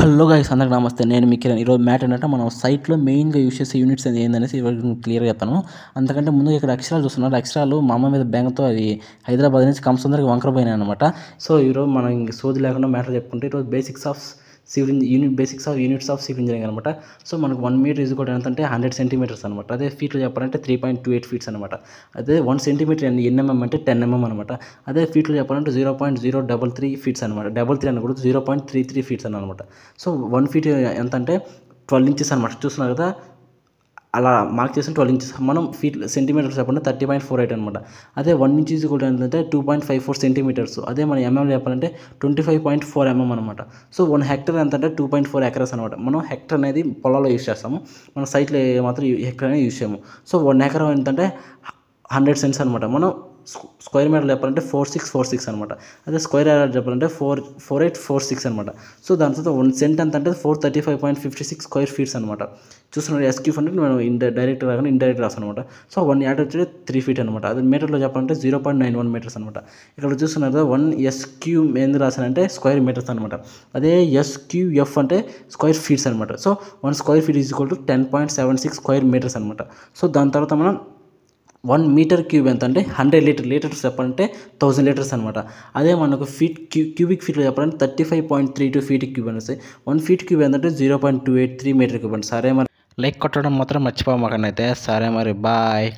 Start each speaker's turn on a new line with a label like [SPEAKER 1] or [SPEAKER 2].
[SPEAKER 1] Hello guys, అందరికి నమస్తే. నేను మీ కిరణ్. ఈరోజు మ్యాటర్ ఏంటంటే మనం సైట్లో మెయిన్గా యూస్ చేసే యూనిట్స్ ఏందనేసి ఇవాళ క్లియర్గా చెప్తాను. అంతకంటే ముందు ఇక్కడ అక్షరాలు చూస్తున్నారు. అక్షరాలు మా అమ్మ మీద బెంగతో అది హైదరాబాద్ నుంచి కంసందరికి వంకర పోయినాయి అనమాట. సో ఈరోజు మనం ఇంక సోది లేకుండా మ్యాటర్ చెప్పుకుంటే ఈరోజు basics of units of civil engineering అనమాట. సో మనకు 1 మీటర్ ఈజ్ కూడా ఎంత అంటే 100 సెంటీమీటర్స్ అనమాట. అదే ఫీట్లో చెప్పాలంటే 3.28 ఫీట్స్ అనమాట. అదే 1 సెంటీమీటర్ ఎన్ఎంఎం అంటే 10 mm అనమాట. అదే ఫీట్లో చెప్పాలంటే 0.033 ఫీట్స్ అనమాట. 33 అనకూడదు, 0.33 ఫీట్స్ అని అనమాట. సో 1 ఫీట్ ఎంత అంటే 12 ఇంచెస్ అనమాట. చూస్తున్నారు కదా, అలా మార్క్ చేసిన 12 ఇంచెస్. మనం ఫీట్ సెంటీమీటర్స్ చెప్పండి 30.48 అనమాట. అదే 1 ఇంచ్ ఈజ్ కూడా ఏంటంటే 2.54 సెంటీమీటర్స్. అదే మన ఎంఎంలో చెప్పాలంటే 25.4 mm అనమాట. సో 1 హెక్టర్ ఎంత అంటే 2.4 ఎకరస్ అనమాట. మనం హెక్టర్ అనేది పొలాల్లో యూస్ చేస్తాము, మన సైట్లో మాత్రం హెక్టర్ అనేది యూస్ చేయము. సో 1 ఎకరం ఎంతంటే 100 సెంట్స్ అనమాట. మనం స్క్వేర్ మీటర్ చెప్పాలంటే 4646 అనమాట. అదే స్క్వేర్ యార్డ్ చెప్పాలంటే 4846 అనమాట. సో దాని తర్వాత 1 సెంట్ ఎంత అంటే 435.56 స్క్వేర్ ఫీట్స్ అనమాట. చూస్తున్నారు, ఎస్క్యూఫ్ అంటే మనం డైరెక్ట్ రాగానే ఇండైరెక్ట్ రాస్తాను అనమాట. సో 1 యార్డ్ వచ్చి 3 ఫీట్ అనమాట. అదే మీటర్లో చెప్పాలంటే 0.91 మీటర్స్ అనమాట. ఇక్కడ చూస్తున్నారు కదా, 1 SQ ఏంది రాసానంటే స్క్వేర్ మీటర్స్ అనమాట. అదే SQF అంటే స్క్వేర్ ఫీట్స్ అనమాట. So 1 square feet is equal to 10.76 square metres అనమాట. సో దాని తర్వాత మనం 1 మీటర్ క్యూబ్ ఎంత అంటే 100 లీటర్స్ చెప్పాలంటే 1000 లీటర్స్ అనమాట. అదే మనకు క్యూబిక్ ఫీట్లో చెప్పాలంటే 35.32 ఫీట్ క్యూబ్ అని వస్తాయి. 1 ఫీట్ క్యూబ్ ఏంటంటే 0.283 మీటర్ క్యూబ్ అండి. సరే మరి లైక్ కొట్టడం మాత్రం మర్చిపోమాకండి. అయితే సరే మరి బాయ్.